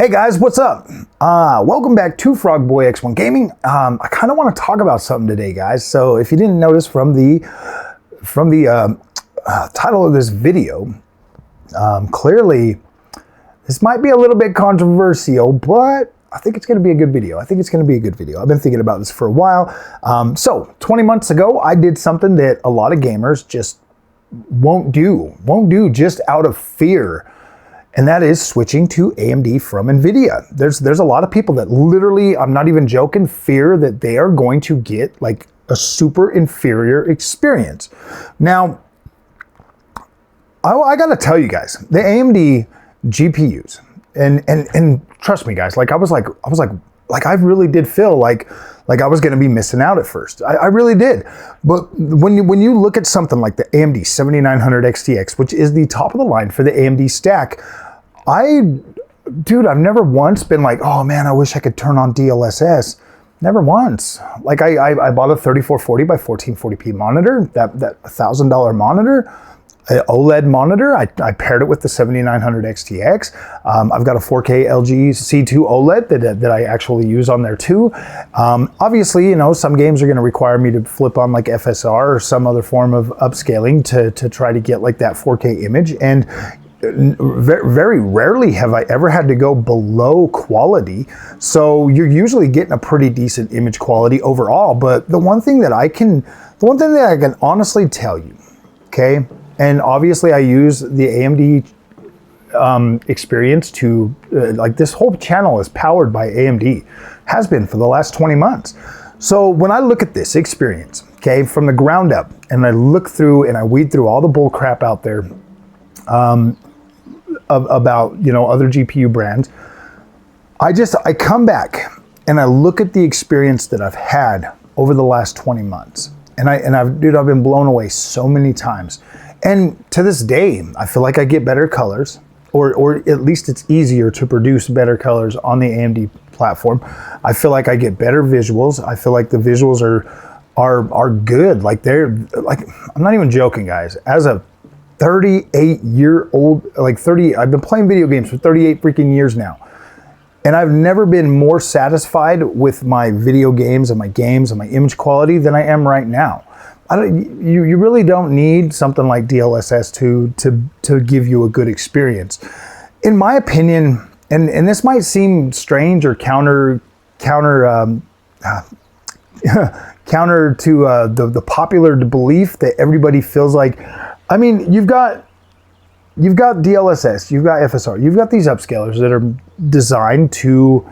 Hey guys, what's up? Welcome back to Frogboy X1 Gaming. I kind of want to talk about something today, guys. So if you didn't notice from the title of this video, clearly this might be a little bit controversial, but I think it's going to be a good video. I've been thinking about this for a while. So 20 months ago, I did something that a lot of gamers just won't do just out of fear. And that is switching to AMD from NVIDIA. There's a lot of people that literally, I'm not even joking, fear that they are going to get like a super inferior experience. Now, I gotta tell you guys, the AMD GPUs, and trust me guys, I really did feel like I was gonna be missing out at first. I really did. But when you look at something like the AMD 7900 XTX, which is the top of the line for the AMD stack, I've never once been like, oh man, I wish I could turn on DLSS. Never once. Like I bought a 3440 by 1440p monitor, that $1,000 monitor, an OLED monitor. I paired it with the 7900 XTX. I've got a 4K LG C2 OLED that I actually use on there too. Obviously, you know, some games are going to require me to flip on like FSR or some other form of upscaling to try to get like that 4K image. And very rarely have I ever had to go below quality. So you're usually getting a pretty decent image quality overall. But the one thing that I can honestly tell you, okay, and obviously I use the AMD experience to, like this whole channel is powered by AMD, has been for the last 20 months. So when I look at this experience, okay, from the ground up, and I look through and I weed through all the bull crap out there, about, you know, other GPU brands, I come back and I look at the experience that I've had over the last 20 months. And I've been blown away so many times. And to this day, I feel like I get better colors, or at least it's easier to produce better colors on the AMD platform. I feel like I get better visuals. I feel like the visuals are good. Like I'm not even joking, guys. As a 38-year-old, I've been playing video games for 38 freaking years now. And I've never been more satisfied with my video games and my image quality than I am right now. You really don't need something like DLSS to give you a good experience. In my opinion, and this might seem strange or counter to the popular belief that everybody feels like. I mean, you've got DLSS, you've got FSR, you've got these upscalers that are designed to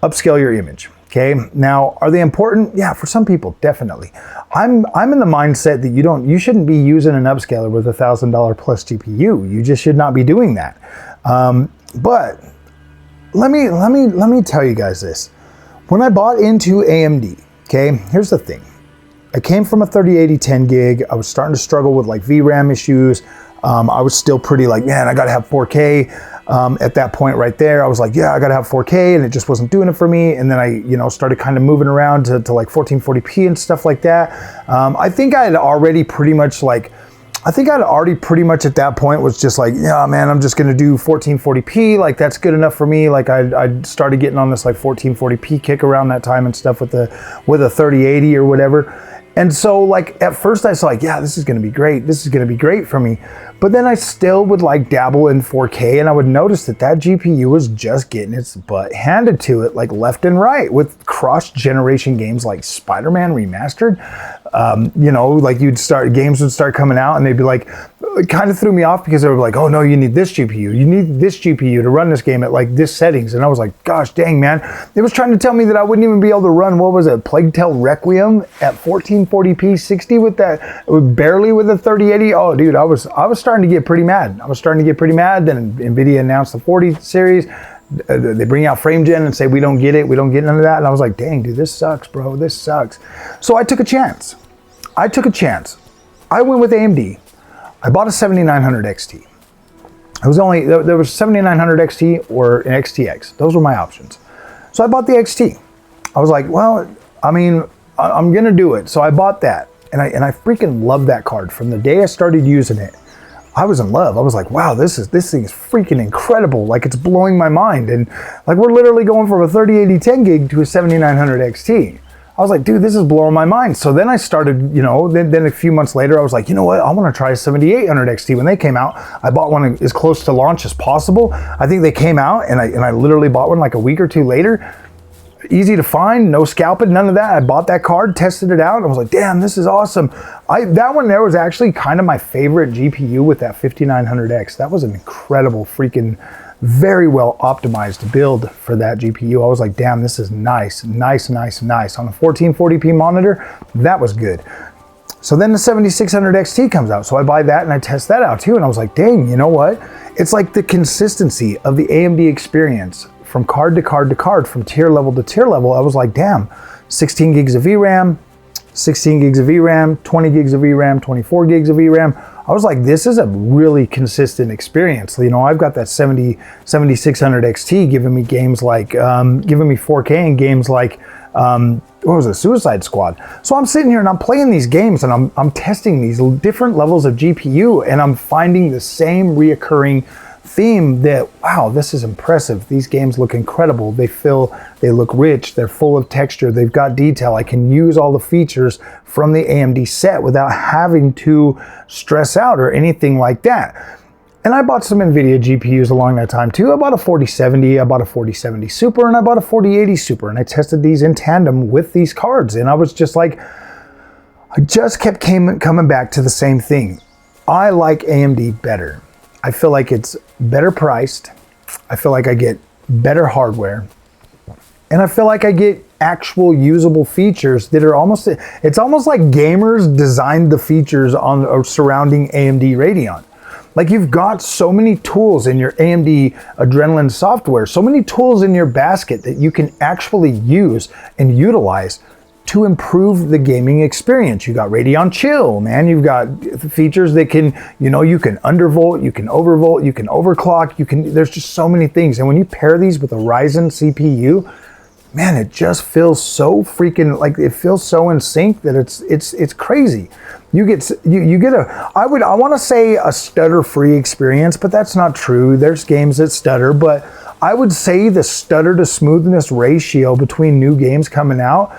upscale your image. Okay, now are they important? Yeah, for some people, definitely. I'm in the mindset that you shouldn't be using an upscaler with $1,000 plus GPU. You just should not be doing that. But let me tell you guys this. When I bought into AMD, okay, here's the thing. I came from a 3080 10 gig. I was starting to struggle with like VRAM issues. I was still pretty like, man, I gotta have 4K. At that point right there, I was like, yeah, I gotta have 4K, and it just wasn't doing it for me. And then I, started kind of moving around to like 1440p and stuff like that. I think I had already pretty much at that point was just like, yeah, man, I'm just gonna do 1440p. Like that's good enough for me. Like I started getting on this like 1440p kick around that time and stuff with a 3080 or whatever. And so like at first I was like, yeah, this is gonna be great. This is gonna be great for me. But then I still would like dabble in 4K, and I would notice that GPU was just getting its butt handed to it like left and right with cross-generation games like Spider-Man Remastered. Games would start coming out and they'd be like, it kind of threw me off because they were like, oh no, you need this GPU. You need this GPU to run this game at like this settings. And I was like, gosh dang, man. It was trying to tell me that I wouldn't even be able to run, what was it, Plague Tale Requiem at 1440p 60 barely with a 3080. Oh dude, I was starting to get pretty mad. Then NVIDIA announced the 40 series. They bring out FrameGen and say, we don't get it. We don't get none of that. And I was like, dang, dude, this sucks, bro. This sucks. So I took a chance. I went with AMD. I bought a 7900 XT. There was 7900 XT or an XTX. Those were my options. So I bought the XT. I was like, well, I mean, I'm going to do it. So I bought that. And I freaking love that card. From the day I started using it, I was in love. I was like, wow, this thing is freaking incredible. Like, it's blowing my mind. And like, we're literally going from a 3080 10 gig to a 7900 XT. I was like, dude, this is blowing my mind. So then I started, you know, then a few months later, I was like, you know what? I want to try a 7800 XT. When they came out, I bought one as close to launch as possible. I think they came out and I literally bought one like a week or two later. Easy to find, no scalping, none of that. I bought that card, tested it out, and I was like, damn, this is awesome. That one there was actually kind of my favorite GPU with that 5900X. That was an incredible freaking, very well optimized build for that GPU. I was like, damn, this is nice. On a 1440p monitor, that was good. So then the 7600 XT comes out. So I buy that and I test that out too. And I was like, dang, you know what? It's like the consistency of the AMD experience from card to card to card, from tier level to tier level. I was like, damn, 16 gigs of VRAM, 16 gigs of VRAM, 20 gigs of VRAM, 24 gigs of VRAM. I was like, this is a really consistent experience. You know, I've got that 7600 XT giving me games like, giving me 4K and games like, what was it, Suicide Squad. So I'm sitting here and I'm playing these games and I'm testing these different levels of GPU and I'm finding the same reoccurring theme that, wow, this is impressive. These games look incredible. They look rich. They're full of texture. They've got detail. I can use all the features from the AMD set without having to stress out or anything like that. And I bought some NVIDIA GPUs along that time too. I bought a 4070, I bought a 4070 Super, and I bought a 4080 Super. And I tested these in tandem with these cards. And I was just like, I just kept coming back to the same thing. I like AMD better. I feel like it's better priced. I feel like I get better hardware. And I feel like I get actual usable features that are almost, it's almost like gamers designed the features on or surrounding AMD Radeon. Like, you've got so many tools in your AMD Adrenalin software, so many tools in your basket that you can actually use and utilize to improve the gaming experience. You got Radeon Chill, man. You've got features that can, you know, you can undervolt, you can overvolt, you can overclock, there's just so many things. And when you pair these with a Ryzen CPU, man, it just feels so freaking, like, it feels so in sync that it's crazy. You get I want to say a stutter-free experience, but that's not true. There's games that stutter, but I would say the stutter to smoothness ratio between new games coming out,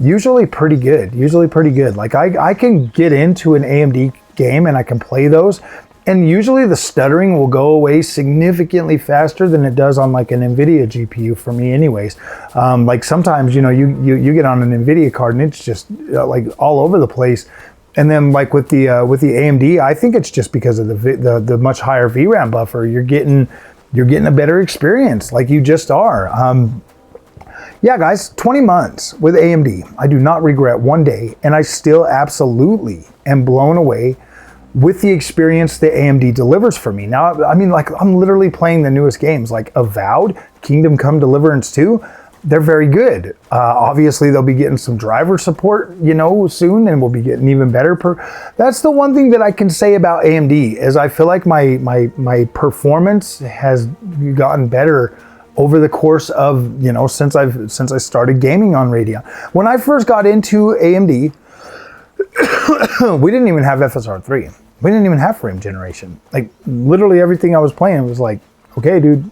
usually pretty good. Like, I can get into an AMD game and I can play those, and usually the stuttering will go away significantly faster than it does on like an NVIDIA GPU for me anyways. Like, sometimes, you know, you get on an NVIDIA card and it's just like all over the place. And then like with the AMD, I think it's just because of the much higher VRAM buffer. You're getting a better experience, like you just are. Yeah, guys, 20 months with AMD. I do not regret one day, and I still absolutely am blown away with the experience that AMD delivers for me. Now, I mean, like, I'm literally playing the newest games, like Avowed, Kingdom Come Deliverance 2. They're very good. Obviously, they'll be getting some driver support, you know, soon, and we'll be getting even better. That's the one thing that I can say about AMD, is I feel like my performance has gotten better over the course of, you know, since I started gaming on Radeon. When I first got into AMD, we didn't even have FSR3. We didn't even have frame generation. Like, literally everything I was playing was like, okay, dude,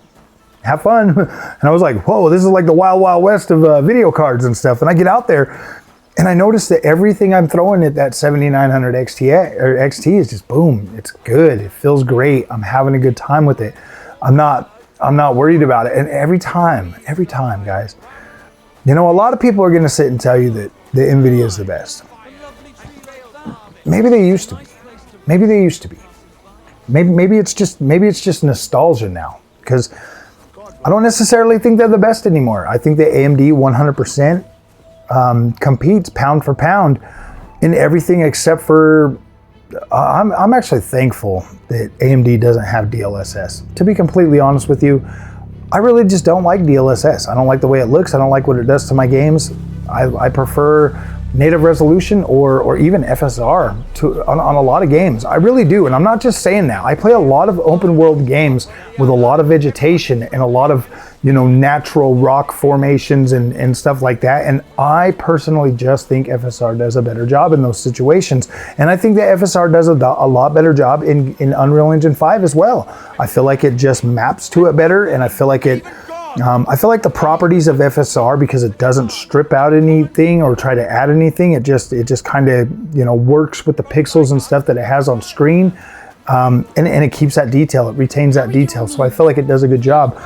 have fun. And I was like, whoa, this is like the wild, wild west of video cards and stuff. And I get out there and I notice that everything I'm throwing at that 7900 XT is just boom. It's good. It feels great. I'm having a good time with it. I'm not worried about it. And every time, guys, you know, a lot of people are going to sit and tell you that the NVIDIA is the best. Maybe they used to be. Maybe it's just nostalgia now, because I don't necessarily think they're the best anymore. I think that AMD 100% competes pound for pound in everything except for, I'm actually thankful that AMD doesn't have DLSS. To be completely honest with you, I really just don't like DLSS. I don't like the way it looks. I don't like what it does to my games. I prefer native resolution or even FSR on a lot of games. I really do, and I'm not just saying that. I play a lot of open world games with a lot of vegetation and a lot of, you know, natural rock formations and stuff like that. And I personally just think FSR does a better job in those situations. And I think that FSR does a lot better job in Unreal Engine 5 as well. I feel like it just maps to it better, and I feel like it I feel like the properties of FSR, because it doesn't strip out anything or try to add anything, it just kind of, you know, works with the pixels and stuff that it has on screen, and it keeps that detail, it retains that detail. So I feel like it does a good job,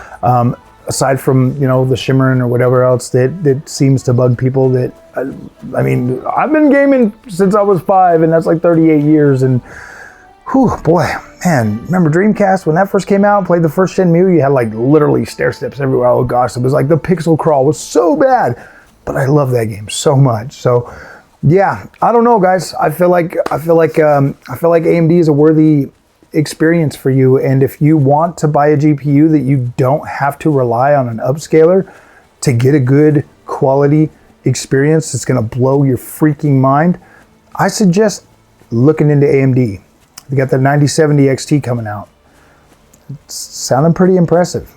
aside from, you know, the shimmering or whatever else that seems to bug people. That I mean, I've been gaming since I was 5, and that's like 38 years, and whew, boy, man, remember Dreamcast when that first came out, played the first Shenmue, you had like literally stair steps everywhere. Oh gosh, it was like the pixel crawl was so bad, but I love that game so much. So yeah, I don't know, guys. I feel like AMD is a worthy experience for you, and if you want to buy a GPU that you don't have to rely on an upscaler to get a good quality experience that's going to blow your freaking mind, I suggest looking into AMD. They got the 9070 XT coming out. It's sounding pretty impressive.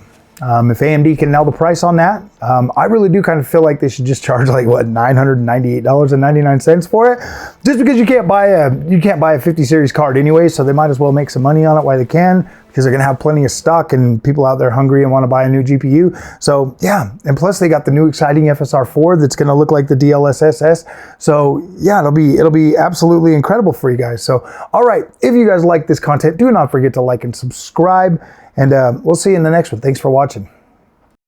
If AMD can nail the price on that, I really do kind of feel like they should just charge like what, $998.99 for it, just because you can't buy a 50 series card anyway, so they might as well make some money on it while they can, because they're gonna have plenty of stock and people out there hungry and want to buy a new GPU. So yeah, and plus they got the new exciting FSR4 that's gonna look like the DLSS. So yeah, it'll be absolutely incredible for you guys. So all right, if you guys like this content, do not forget to like and subscribe. And we'll see you in the next one. Thanks for watching.